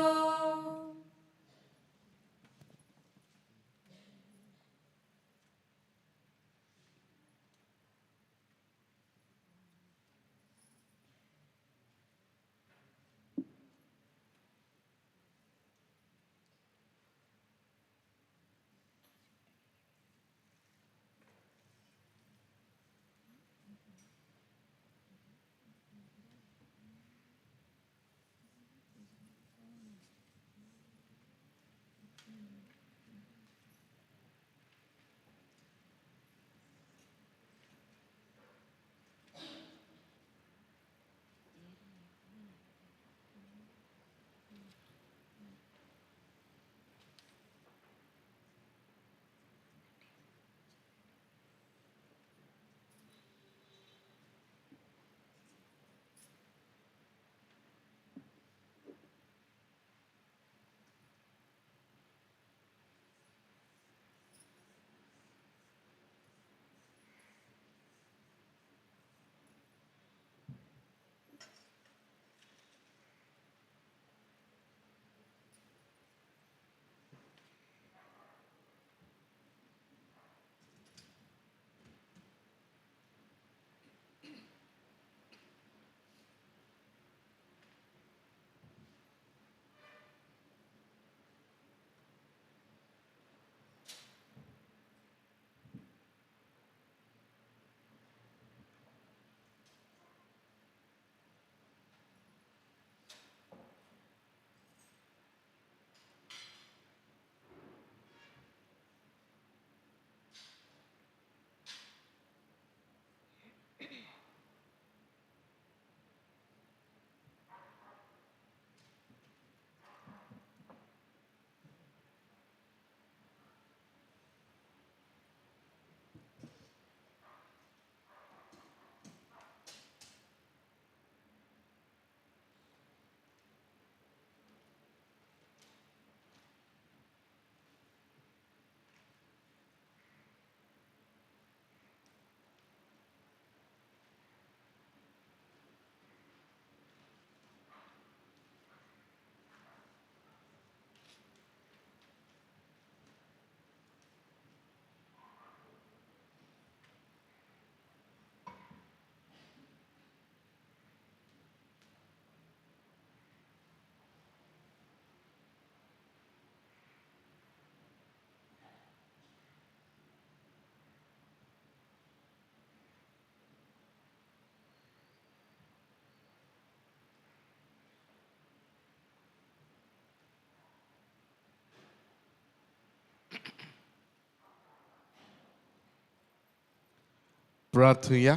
प्रार्थूया.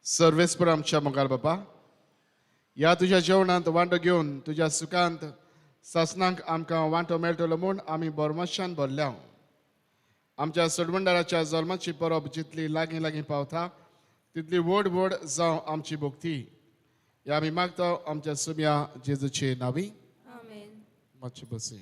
सर्वेस्पर आमच्या मोगाल बाबा, या तुझ्या जेवणांत वांटो घेवन तुझ्या सुखांत सासणांक आमकां वांटो मेळटलो म्हूण आमी बोरमाशान भरल्या. आमच्या सोडमंडळाच्या जल्माची परब जितली लागीं लागीं पावता तितली व्हड व्हड जावं आमची भोगती. या आमी मागता आमच्या सुम्या जेजूचे नांवी. मातशें बसी.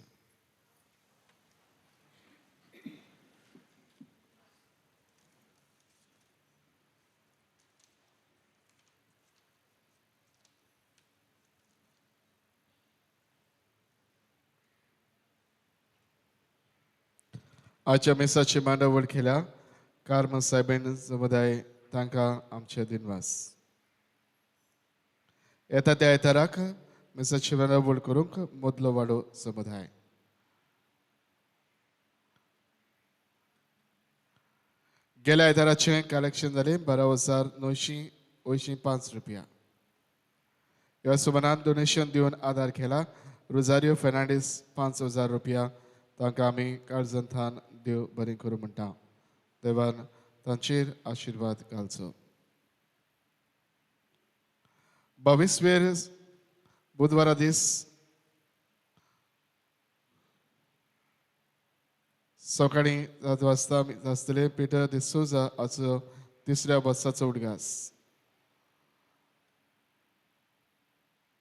आजच्या मेसाची मांडावळ केल्या कार्मन साहेबान समुदाय तांकां आमचे दिनवास. येता त्या आयताराक मेसाची मांडावळ करूंक मदलो वाडो समुदाय. गेल्या आयताराचे कलेक्शन जाले 12,905 रुपया. ह्या सुमारान डोनेशन दिवन आदार केला रोजारियो फेर्नांडीस 5,000 रुपया. तांकां आमी काळजंतान देव बरें करूं म्हणटा. देवान तांचेर आशिर्वाद घालचो. 22वेर बुधवारा दीस सकाळीं 7 वाजता आसतले पिटर डिसोजा हाचो 3ऱ्या वर्साचो उडगास.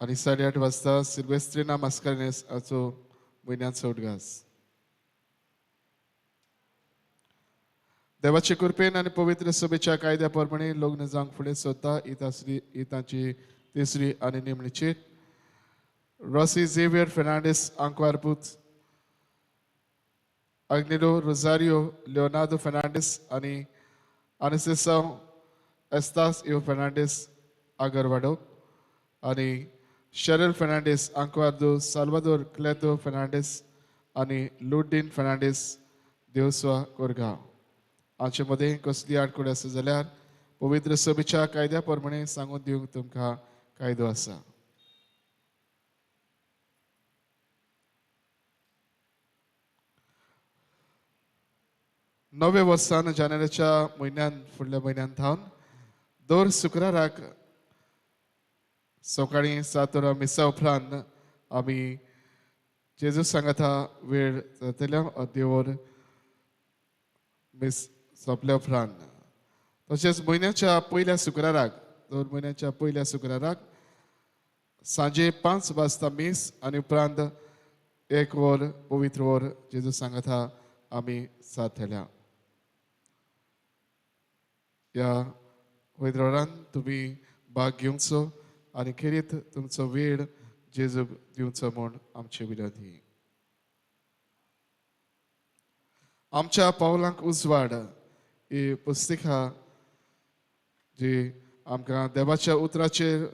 आनी 8:30 वाजता सिल्वेस्ट्रिना मास्कारेनेस हाचो म्हयन्याचो उडगास. देवाचे कृपेन आनी पवित्र सभेच्या कायद्या प्रमाणे लग्न जावंक फुडें सोदता ही तांची 3री आनी निमणीची. रॉसी झेवियर फेर्नांडीस आंकवारपूत, अग्निलो रोजारियो लिओनार्डो फेर्नांडीस आनी आनेसेसांव एस्तास इव फेर्नांडीस आगरवाडो आनी शेरल फेर्नांडीस आंकवार्दो साल्वादोर क्लेतो फेर्नांडीस आनी लुडीन फेर्नांडीस देवस्वा कोरगांव. हांचे मदें कसली आडखळ आसा जाल्यार पवित्र सभेच्या कायद्या प्रमाणे सांगून दिवंक तुमकां कायदो आसा. नवे वर्सान जानेवारीच्या म्हयन्यान फुडल्या म्हयन्यान थावन दर शुक्राराक सकाळीं 7 वरां मिसा उपरांत आमी जेजू सांगाता वेळ जातल्या देवर मिस सोंपल्या उपरांत. तशेंच म्हयन्याच्या पयल्या शुक्राराक दर म्हयन्याच्या पयल्या शुक्राराक सांजे 5 वाजता मीस आनी उपरांत 1 वर पवित्र वर जेजू सांगाता आमी साथल्या. ह्या पवित्र वरान तुमी भाग घेवचो आनी खेरीत तुमचो वेळ जेजूक दिवचो म्हूण आमची विनंती. आमच्या पावलांक उजवाड ही पुस्तिका जी आमकां देवाच्या उतराचेर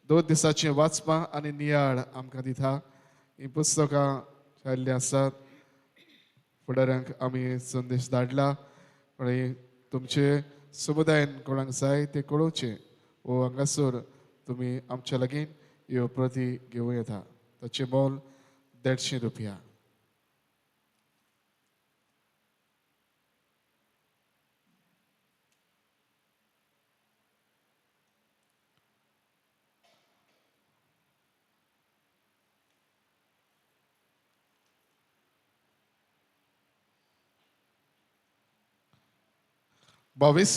2 दिसांची वाचपां आनी नियाळ आमकां दिता. ही पुस्तकां जाल्ली आसात. फुडाऱ्यांक आमी संदेश धाडला आनी तुमचे समुदायान कोणाक जाय ते कळोवचे वो हांगासर तुमी आमच्या लागीं ह्यो प्रती घेवं येता. ताचें मोल 150 रुपया.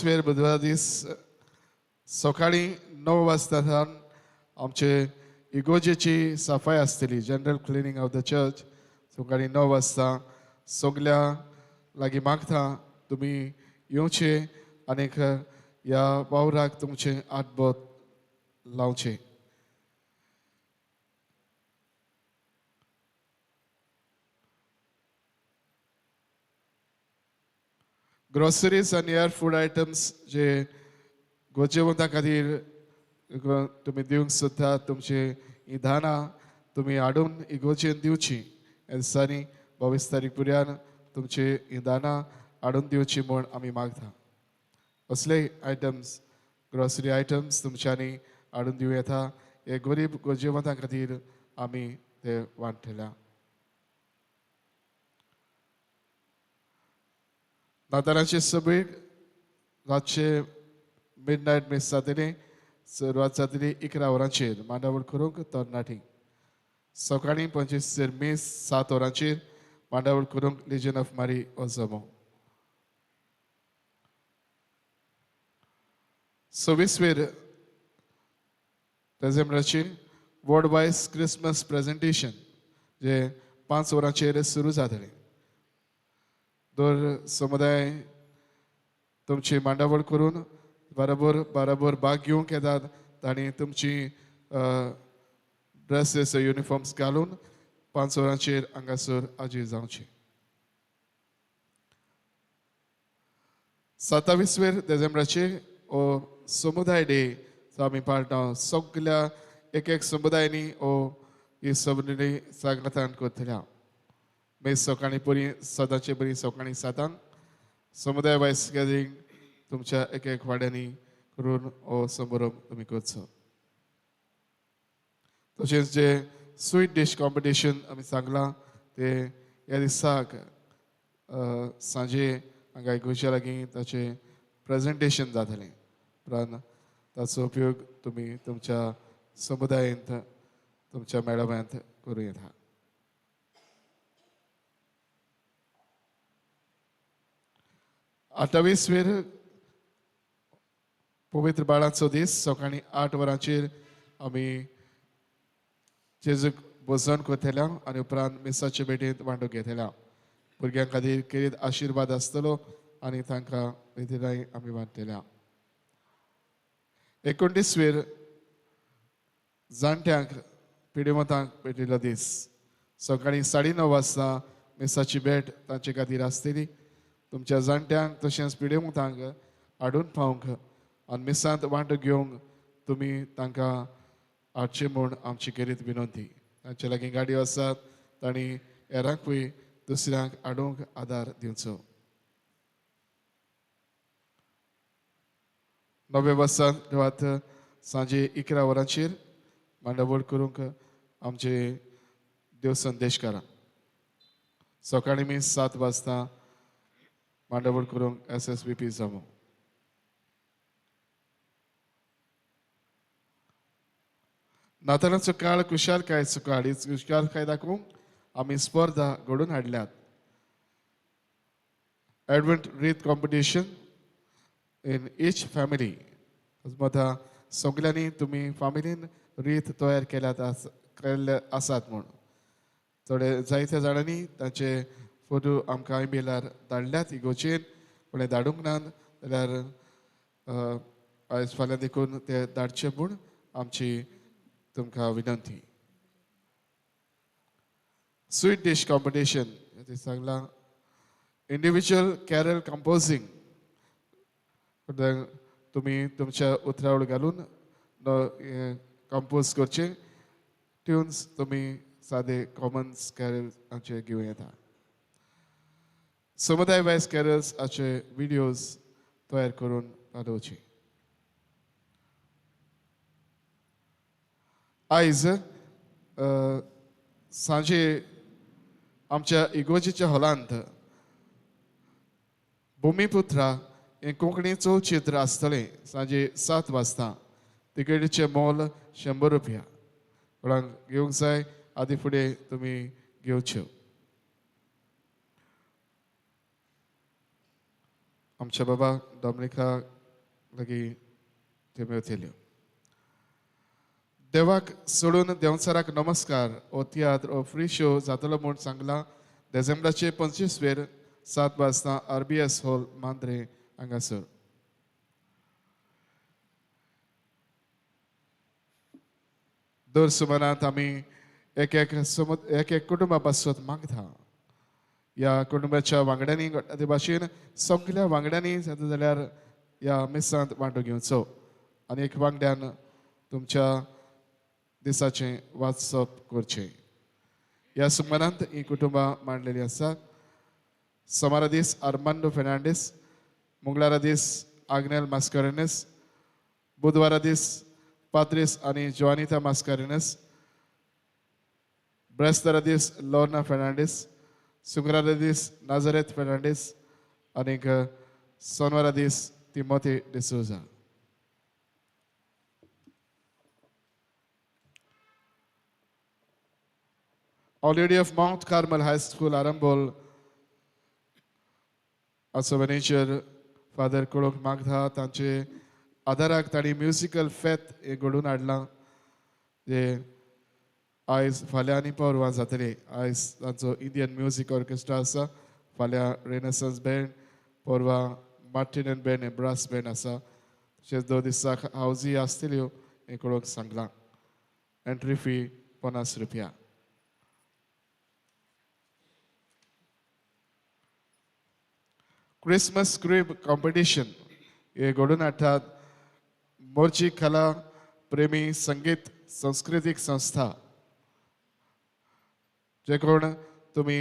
वेर बुधवार दीस सकाळीं 9 वाजता आमचे इगोजेची सफाई आसतली. General cleaning of the church सकाळीं 9 वाजता. सगल्या लागीं मागता तुमी येवचे आनीक ह्या वावराक तुमचे हातबोट लावचे. ग्रोसरीज आनी एअर फूड आयटम्स जे गोजेवंता खातीर तुमी दिवंक सोदतात तुमचे ही दानां तुमी हाडून इगोजेन दिवची. ह्या दिसांनी 22 तारीख पर्यान तुमचे ही दानां हाडून दिवची म्हूण आमी मागता. असले आयटम्स ग्रोसरी आयटम्स तुमच्यांनी हाडून दिवं येता. हे गरीब गोजेवंतां खातीर आमी ते वांटल्या. नातालांचे सभेक रातचे मिडनायट मीस जातली. सुरवात जातली 11 वरांचेर मांडावळ करूंक तरणाटी. सकाळीं 25 मीस 7 वरांचेर मांडावळ करूंक लिजन ऑफ मारी ओझोमो. 26 डिसेंबराचेर वर्ल्ड वायज क्रिसमस प्रेजेंटेशन जे 5 वरांचेर सुरू जातले दर समुदाय तुमची मांडावळ करून बरोबर भाग घेवंक येतात तांणी तुमची ड्रेसीस युनिफॉर्म्स घालून 5 वरांचेर हांगासर हाजीर जावची 27 डिसेंबराचे हो समुदाय डे आमी पाळटाव सगळ्या एक समुदायांनी हो ही सगळी सांगतान करतल्या मागीर सकाळीं बरी सदांचे बरी सकाळीं 7 समुदाय वायज गॅदरींग तुमच्या एक वाड्यांनी करून हो समारंभ तुमी करचो तशेंच जे स्वीट डिश कॉम्पिटिशन आमी सांगलां ते ह्या दिसाक सांजे हांगा गोंयच्या लागीं ताचें प्रेजेंटेशन जातलें उपरांत ताचो उपयोग तुमी तुमच्या समुदायांत तुमच्या मेळाव्यांत करूं येता अठ्ठावीसवेर पवित्र बाळाचो दीस सकाळीं 8 वरांचेर आमी जेजूक बसोवन करतल्या आनी उपरांत मिसाचे भेटेंत वांटो घेतल्या भुरग्यां खातीर कितें आशिर्वाद आसतलो आनी तांकां नितीनाय आमी वांटतल्या 29वेर जाणट्यांक पिडेमतांक भेटिल्लो दीस सकाळीं 9:30 वाजता मिसाची भेट तांचे खातीर आसतली तुमच्या जाणट्यांक तशेंच पिडेमतांक हाडून पावंक आनी मिसांत वांटो घेवंक तुमी तांकां हाडचें म्हूण आमची खेरीत विनंती तांचे लागीं गाडयो आसात तांणी हेरांकूय दुसऱ्यांक हाडूंक आदार दिवचो 9 वर्सांत सांजे 11 वरांचेर मांडावळ करूंक आमचे देव संदेशकारां सकाळीं मी 7 वाजता मांडावळ करूंक SSVP जावं नातालांचो काळ कुशालकायेचो काळ हीच कुशालकाय दाखोवंक आमी स्पर्धा घडोवन हाडल्यात एडवेंट रीत कॉम्पिटिशन इन ईच फॅमिली मता सगल्यांनी तुमी फॅमिलीन रीत तयार केल्ले आसात म्हूण थोडे जायत्या जाणांनी तांचे फोटो आमकां ईमेलार धाडल्यात इगोचेर कोणें धाडूंक ना जाल्यार आयज फाल्यां देखून ते धाडचे म्हूण आमची तुमकां विनंती स्वीट डिश कॉम्पिटिशन ते सांगलां इंडिविज्युअल कॅरल कंपोजींग तुमी तुमच्या उतरावळ घालून कंपोज करचे ट्युन्स तुमी सादे कॉमन्स कॅरल्स हाचे घेवं येता समुदाय वायज कॅरल्स हाचे व्हिडिओज तयार करून पावोवचे आयज सांजे आमच्या इगोजेच्या हॉलांत भुमिपुत्रा हे कोंकणीचो चित्र आसतलें सांजे 7 वाजता तिकेटीचें मोल 100 रुपया कोणाक घेवंक जाय आदी फुडें तुमी घेवच्यो आमच्या बाबा डॉमिनिका लागीं त्यो मेळटल्यो देवाक सोडून देंवचाराक नमस्कार हो तियात्र हो फ्री शो जातलो म्हूण सांगला डिसेंबराचे 25वेर 7 वाजता RBS हॉल मांद्रे हांगासर दर सुमारांत आमी एक कुटुंबा पासत मागता ह्या कुटुंबाच्या वांगड्यांनी ते भाशेन सगळ्या वांगड्यांनी जाता जाल्यार ह्या मिसांत वांटो घेवचो आनी एक वांगड्यान तुमच्या दिसाचें वाचप करचें ह्या सुमारांत ही कुटुंबां मांडलेलीं आसात सोमारा दीस आर्मांडो फेर्नांडीस मंगळारा दीस आग्नेल मास्कारेनस बुधवारा दीस पात्रीस आनी जोआनिता मास्कारेनस ब्रेस्तारा दीस लॉर्ना फेर्नांडीस शुक्रारा दीस नाझारेथ फेर्नांडीस आनी सोनवारा दीस Timothy D'Souza Our Lady of Mount Carmel High School Arambol also manager Father Kolok Magdha तांचे आदाराक ताणी म्युजिकल फेथ हे घडोवन हाडलां जे आयज फाल्यां आनी परवां जातले. आयज तांचो इंडियन म्युजीक ऑर्केस्ट्रा आसा, फाल्यां रेनेसन्स बँड, परवां Martin and band brass band आसा. तशेंच 2 दिसाक हावजी आसतल्यो हें कळोवंक सांगलां. Entry fee ₹50. क्रिसमस स्क्रीप कॉम्पिटिशन हे घडोवन हाडटात मोर्ची कला प्रेमी संगीत सांस्कृतीक संस्था. जे कोण तुमी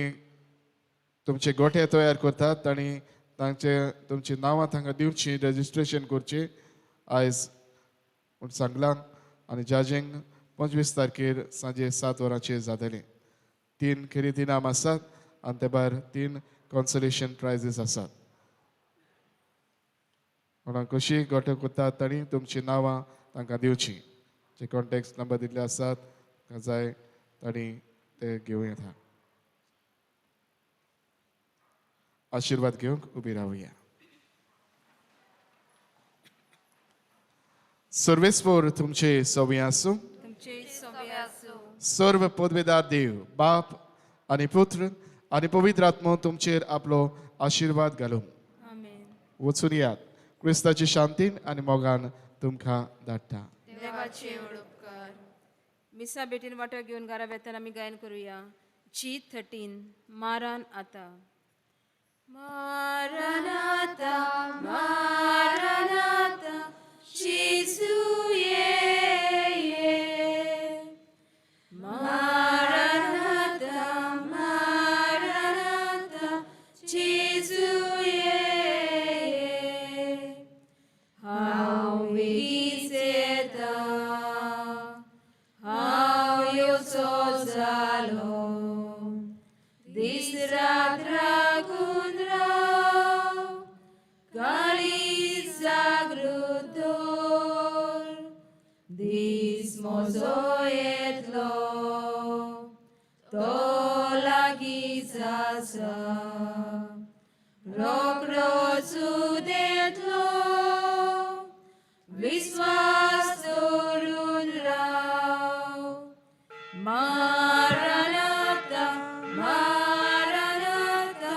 तुमचे गोठे तयार करतात आनी तुमची नांवां तांकां दिवची, रजिस्ट्रेशन करची आयज म्हूण सांगलां. आनी जजींग 25 तारखेर सांजे 7 वरांचेर जातलें. 3 खेरीत इनाम आसात आनी ते भायर 3 कॉन्सोलेशन प्रायजीस आसात. म्हणून कशी गोठे करतात तांणी तुमची नांवां तांकां दिवची. जे कॉन्टॅक्ट नंबर दिल्ले आसात तांकां जाय तांणी ते घेवं येता. आशिर्वाद घेवंक उबी रावया. सर्वेस्पोर तुमचे सवय आसूं. तुमचे सवे आसूं. सर्व पदवेदार देव बाप आनी पुत्र आनी पवित्र आत्मो तुमचेर आपलो आशिर्वाद घालूं. आमेन. वचून यात. क्रिस्ताची शांतीन आनी मोगान तुमकां धाडटा. देवाचे उपकार. मिसा बेटीन वांटो घेवन घरा वेतान आमी गायन करुया. G13 मारान आता. मारान आता, मारान आता, जेजू ये. मारान आता, मारान आता, जेजू ये. हांव बेगीच येता, हांव येवचो जालो. दीस रात रागून राव, काळीज जागृत दवर. दीस म्हजो येतलो, तो लागींच आसा. रोखडोच उदेतलो, विश्वास दवरून राव. मारानाथा, मारानाथा,